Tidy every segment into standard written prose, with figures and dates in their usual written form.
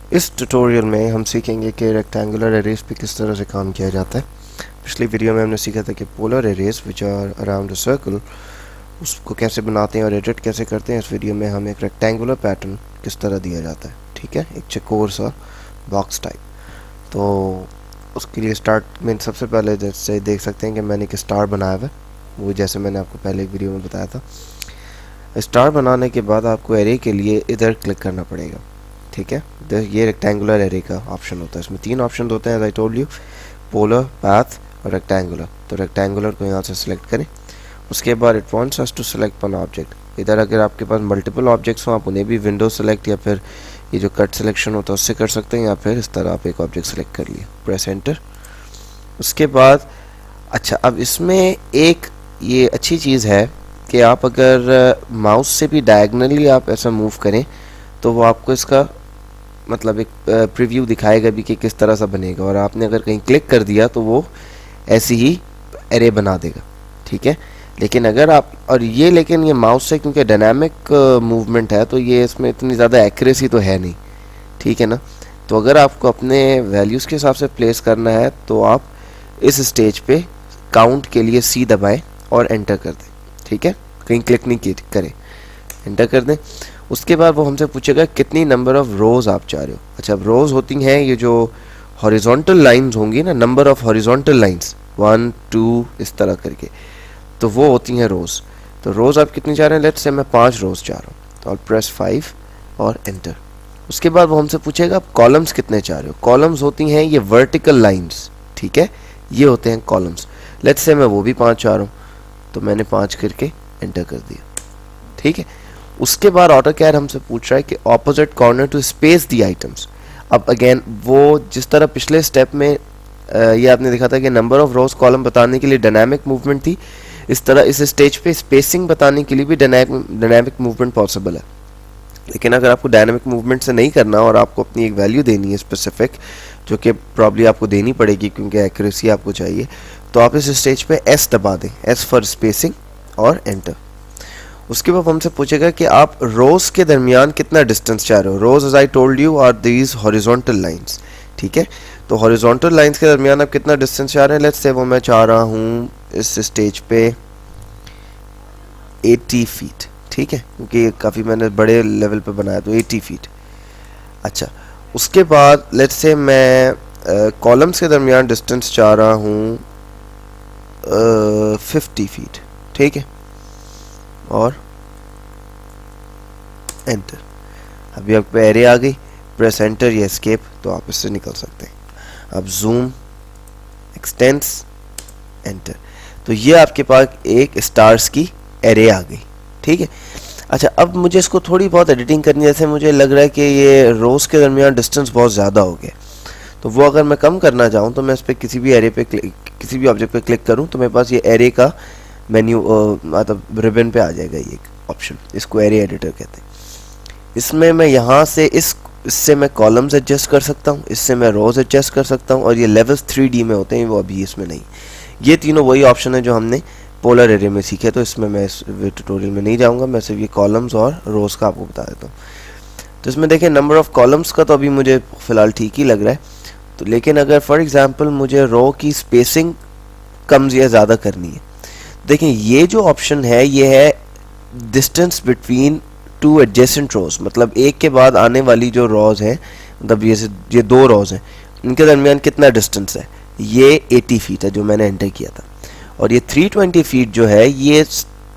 इस ट्यूटोरियल में हम सीखेंगे कि रेक्टेंगुलर एरेज पे किस तरह से काम किया जाता है। पिछली वीडियो में हमने सीखा था कि polar arrays which are around a circle उसको कैसे बनाते हैं और एडिट कैसे करते हैं। इस वीडियो में हम एक रेक्टेंगुलर पैटर्न किस तरह दिया जाता है, ठीक है, एक चकोर सा बॉक्स टाइप। तो उसके लिए स्टार्ट में सबसे पहले जैसे देख सकते हैं कि मैंने एक स्टार बनाया हुआ है, वो जैसे मैंने आपको पहले एक वीडियो में बताया था। स्टार बनाने के बाद आपको एरे के लिए इधर क्लिक करना पड़ेगा, ठीक है। ये रेक्टेंगुलर एरे का ऑप्शन होता है, इसमें 3 ऑप्शन होते हैं as I told you, polar, path और रेक्टेंगुलर। तो रेक्टेंगुलर को यहाँ से सिलेक्ट करें। उसके बाद it wants us to select one object. इधर अगर आपके पास मल्टीपल ऑब्जेक्ट्स हो आप उन्हें भी विंडो सेलेक्ट या फिर ये जो कट सिलेक्शन होता है उससे कर सकते हैं, या फिर इस तरह आप एक ऑब्जेक्ट सेलेक्ट कर लिया, प्रेस एंटर। उसके बाद अच्छा, अब इसमें एक ये अच्छी चीज़ है कि आप अगर माउस से भी डायगनली आप ऐसा मूव करें तो वो आपको इसका मतलब एक प्रीव्यू दिखाएगा भी कि किस तरह सा बनेगा, और आपने अगर कहीं क्लिक कर दिया तो वो ऐसी ही एरे बना देगा, ठीक है। लेकिन अगर आप लेकिन ये माउस से क्योंकि डायनामिक मूवमेंट है तो ये इसमें इतनी ज़्यादा एक्यूरेसी तो है नहीं, ठीक है ना। तो अगर आपको अपने वैल्यूज़ के हिसाब से प्लेस करना है तो आप इस स्टेज पे काउंट के लिए सी दबाएं और एंटर कर दें, ठीक है, कहीं क्लिक नहीं करें, एंटर कर दें। उसके बाद वो हमसे पूछेगा कितनी नंबर ऑफ रोज़ आप चाह रहे हो। अच्छा, अब रोज़ होती हैं ये जो हॉरिजॉन्टल लाइंस होंगी ना, नंबर ऑफ हॉरिजॉन्टल लाइंस 1 2 इस तरह करके, तो वो होती हैं रोज़। तो रोज़ आप कितनी चाह रहे हैं, लेट्स से मैं 5 रोज़ चाह रहा हूँ, तो प्रेस 5 और एंटर। उसके बाद वो हमसे पूछेगा आप कॉलम्स कितने चाह रहे हो। कॉलम्स होती हैं ये वर्टिकल लाइन्स, ठीक है, ये होते हैं कॉलम्स। लेट्स से मैं वो भी 5 चाह रहा हूँ, तो मैंने 5 करके एंटर कर दिया, ठीक है। उसके बाद ऑटोकैड हमसे पूछ रहा है कि opposite corner to space the items. अब अगेन वो जिस तरह पिछले स्टेप में ये आपने देखा था कि नंबर ऑफ रोज कॉलम बताने के लिए डायनामिक मूवमेंट थी, इस तरह इस स्टेज पे स्पेसिंग बताने के लिए भी डायनामिक मूवमेंट पॉसिबल है। लेकिन अगर आपको डायनामिक मूवमेंट से नहीं करना और आपको अपनी एक वैल्यू देनी है स्पेसिफिक, जो कि प्रॉब्ली आपको देनी पड़ेगी क्योंकि एक्यूरेसी आपको चाहिए, तो आप इस स्टेज पे एस दबा दें, एस फॉर स्पेसिंग, और एंटर। उसके बाद हमसे पूछेगा कि आप रोज के दरमियान कितना डिस्टेंस चाह रहे हो। Rows as I told you are these horizontal lines, ठीक है। तो हॉरिजॉन्टल लाइंस के दरमियान आप कितना डिस्टेंस चाह रहे हैं। लेट्स से वो मैं चाह रहा हूँ इस स्टेज पे 80 फीट, ठीक है, क्योंकि काफ़ी मैंने बड़े लेवल पे बनाया, तो 80 फीट। अच्छा, उसके बाद लेट्स से मैं कॉलम्स के दरमियान डिस्टेंस चाह रहा हूँ 50 फीट, ठीक है, और एंटर। अभी आपको एरे आ गई, प्रेस एंटर या एस्केप, तो आप इससे निकल सकते हैं। अब जूम, एक्सटेंस, एंटर, तो ये आपके पास एक स्टार्स की एरे आ गई, ठीक है। अच्छा, अब मुझे इसको थोड़ी बहुत एडिटिंग करनी है। जैसे मुझे लग रहा है कि ये रोज के दरमियान डिस्टेंस बहुत ज़्यादा हो गया, तो वो अगर मैं कम करना चाहूँ तो मैं इस पर किसी भी एरे पे किसी भी ऑब्जेक्ट पे क्लिक करूँ तो मेरे पास ये एरे का मेन्यू मतलब रिबन पे आ जाएगा ये ऑप्शन, इसको एरे एडिटर कहते हैं। इसमें मैं यहाँ से इससे मैं कॉलम्स एडजस्ट कर सकता हूँ, इससे मैं रोज एडजस्ट कर सकता हूँ, और ये लेवल्स 3D में होते हैं, वो अभी इसमें नहीं। ये तीनों वही ऑप्शन है जो हमने पोलर एरे में सीखे, तो इसमें मैं इस ट्यूटोरियल में नहीं जाऊँगा, मैं सिर्फ ये कॉलम्स और रोज का आपको बता देता हूँ। तो इसमें देखें नंबर ऑफ कॉलम्स का तो अभी मुझे फ़िलहाल ठीक ही लग रहा है, तो लेकिन अगर फॉर एग्जांपल मुझे रो की स्पेसिंग कम या ज़्यादा करनी है, देखें ये जो ऑप्शन है ये है डिस्टेंस बिटवीन 2 एडजेसेंट रोज, मतलब एक के बाद आने वाली जो रोज हैं, मतलब ये 2 रोज हैं, इनके दरमियान कितना डिस्टेंस है। ये 80 फीट है जो मैंने एंटर किया था, और ये 320 फीट जो है ये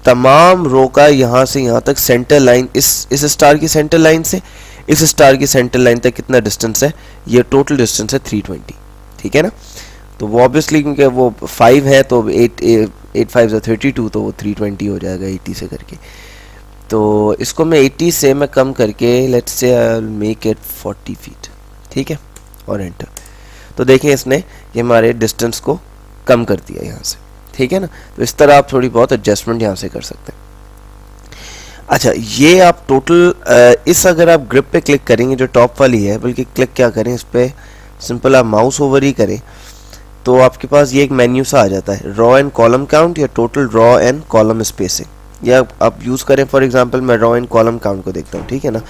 तमाम रो का यहाँ से यहाँ तक सेंटर लाइन, इस स्टार की सेंटर लाइन से इस स्टार की सेंटर लाइन तक कितना डिस्टेंस है, ये टोटल डिस्टेंस है 320, ठीक है ना। तो वो ऑब्वियसली क्योंकि वो 5 है तो 8 5 32, तो वो 320 हो जाएगा 80 से करके। तो इसको मैं 80 से मैं कम करके let's say I make it 40 feet, ठीक है, और एंटर। तो देखें इसने ये हमारे डिस्टेंस को कम कर दिया यहाँ से, ठीक है ना। तो इस तरह आप थोड़ी बहुत एडजस्टमेंट यहाँ से कर सकते हैं। अच्छा, ये आप टोटल इस अगर आप ग्रिप पे क्लिक करेंगे जो टॉप वाली है, बल्कि क्लिक क्या करें इस पर, सिंपल आप माउस ओवर ही करें तो आपके पास ये एक मेन्यू सा आ जाता है, रॉ एंड कॉलम काउंट या total raw and column spacing. या आप यूज़ करें फॉर एग्जांपल मैं रॉ एंड कॉलम काउंट को देखता हूँ, ठीक है ना।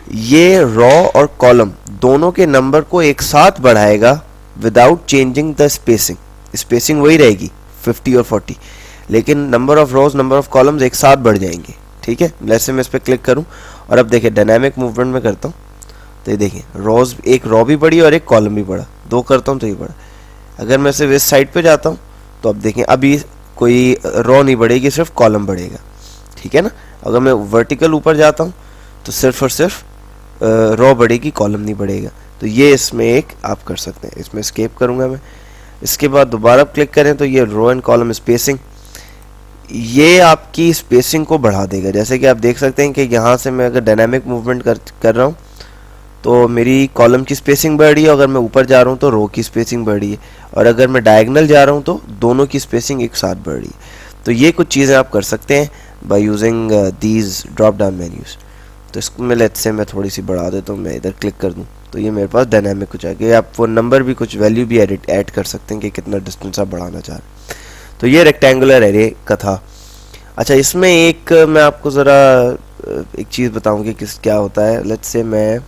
ये रॉ और कॉलम दोनों के नंबर को एक साथ बढ़ाएगा without changing the spacing. Spacing वही रहेगी 50 और 40, लेकिन number of rose number of columns एक साथ बढ़ जाएंगे। ठीक है, जैसे मैं इस पर क्लिक करूं और अब देखिए डायनामिक मूवमेंट में करता हूं तो ये देखिए रोज, एक रो भी बढ़ी और एक कॉलम भी बढ़ा, दो करता हूं तो ये बढ़ा। अगर मैं सिर्फ इस साइड पे जाता हूं तो अब देखें अभी कोई रो नहीं बढ़ेगी, सिर्फ कॉलम बढ़ेगा। ठीक है ना। अगर मैं वर्टिकल ऊपर जाता हूं तो सिर्फ और सिर्फ रो बढ़ेगी, कॉलम नहीं बढ़ेगा। तो ये इसमें एक आप कर सकते हैं। इसमें स्केप करूंगा मैं, इसके बाद दोबारा क्लिक करें तो ये रो एंड कॉलम स्पेसिंग, ये आपकी स्पेसिंग को बढ़ा देगा। जैसे कि आप देख सकते हैं कि यहाँ से मैं अगर डायनामिक मूवमेंट कर रहा हूँ तो मेरी कॉलम की स्पेसिंग बढ़ रही है, अगर मैं ऊपर जा रहा हूँ तो रो की स्पेसिंग बढ़ रही है, और अगर मैं डायगोनल जा रहा हूँ तो दोनों की स्पेसिंग एक साथ बढ़ रही है। तो ये कुछ चीज़ें आप कर सकते हैं by using these drop down menus. तो इसको मैं लेट्स से मैं थोड़ी सी बढ़ा देता हूँ, मैं इधर क्लिक कर दूँ तो ये मेरे पास डायनामिक हो जाएगा। आप वो नंबर भी कुछ वैल्यू भी ऐड कर सकते हैं कि कितना डिस्टेंस आप बढ़ाना चाह रहे हैं। तो ये रेक्टेंगुलर एरे का था। अच्छा, इसमें एक मैं आपको ज़रा एक चीज़ बताऊँ कि क्या होता है। लेट्स से मेरे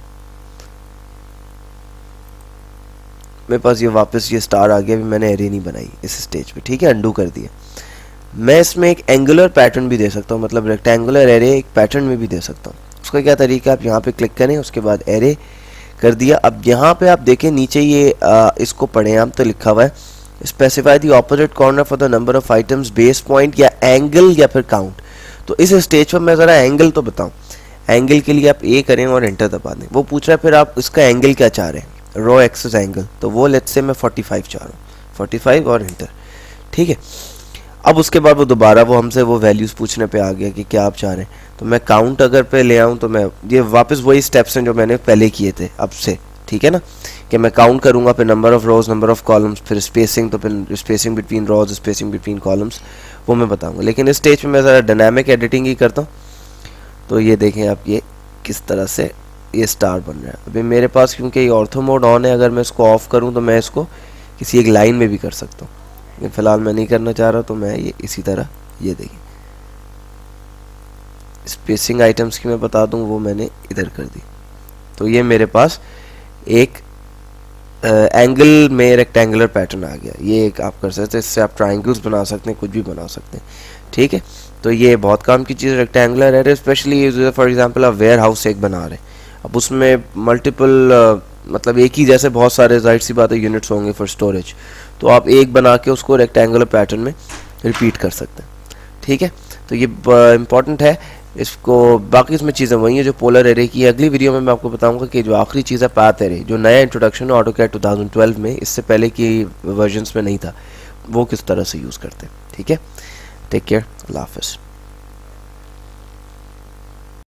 पास ये वापस ये स्टार आ गया, अभी मैंने एरे नहीं बनाई इस स्टेज पे। ठीक है, अंडू कर दिया। मैं इसमें एक एंगुलर पैटर्न भी दे सकता हूँ, मतलब रेक्टेंगुलर एरे एक पैटर्न में भी दे सकता हूँ। उसका क्या तरीका है, आप यहाँ पे क्लिक करें, उसके बाद एरे कर दिया। अब यहाँ पे आप देखें नीचे ये इसको पढ़ें आप, तो लिखा हुआ है specify the opposite corner for the number of items, base point या एंगल या फिर काउंट। तो इस स्टेज पर मैं ज़रा एंगल तो बताऊँ। एंगल के लिए आप ए करें और एंटर दबा दें। वो पूछ रहा है फिर आप इसका एंगल क्या चाह रहे हैं, रो एक्सिस एंगल, तो वो लेट्स से मैं 45 चाह रहा हूँ, 45 और एंटर। ठीक है, अब उसके बाद वो दोबारा वो हमसे वो वैल्यूज़ पूछने पे आ गया कि क्या आप चाह रहे हैं। तो मैं काउंट अगर पे ले आऊँ तो मैं ये वापस वही स्टेप्स हैं जो मैंने पहले किए थे अब से। ठीक है ना, कि मैं काउंट करूँगा, फिर number of rose number of columns, फिर स्पेसिंग, तो फिर स्पेसिंग बिटवीन रोज स्पेसिंग बिटवीन कॉलम्स, वो मैं बताऊँगा। लेकिन इस स्टेज पर मैं ज़रा डायनामिक एडिटिंग ही करता हूँ। तो ये देखें आप, ये किस तरह से ये स्टार बन रहा है। अभी मेरे पास क्योंकि ये ऑर्थो मोड ऑन है, अगर मैं इसको ऑफ करूं तो मैं इसको किसी एक लाइन में भी कर सकता हूँ, लेकिन फ़िलहाल मैं नहीं करना चाह रहा। तो मैं ये इसी तरह, ये देखिए स्पेसिंग आइटम्स की मैं बता दूं, वो मैंने इधर कर दी। तो ये मेरे पास एक एंगल में रेक्टेंगुलर पैटर्न आ गया। ये एक आप कर सकते हैं, इससे आप ट्राइंगल्स बना सकते हैं, कुछ भी बना सकते हैं। ठीक है, तो ये बहुत काम की चीज़ रेक्टेंगुलर है। स्पेशली फॉर एग्जांपल आप वेयर हाउस एक बना रहे हैं, अब उसमें मल्टीपल मतलब एक ही जैसे बहुत सारे जाहिर सी बात है यूनिट्स होंगे फॉर स्टोरेज, तो आप एक बना के उसको रेक्टेंगुलर पैटर्न में रिपीट कर सकते हैं। ठीक है, तो ये इम्पॉर्टेंट है इसको। बाकी इसमें चीज़ें वही हैं जो पोलर एरे की है। अगली वीडियो में मैं आपको बताऊंगा कि जो आखिरी चीज़ है पाथ एरे, जो नया इंट्रोडक्शन है ऑटोकैड 2012 में, इससे पहले की वर्जन्स में नहीं था, वो किस तरह से यूज़ करते हैं। ठीक है, टेक केयर, अल्लाह हाफ़िज़।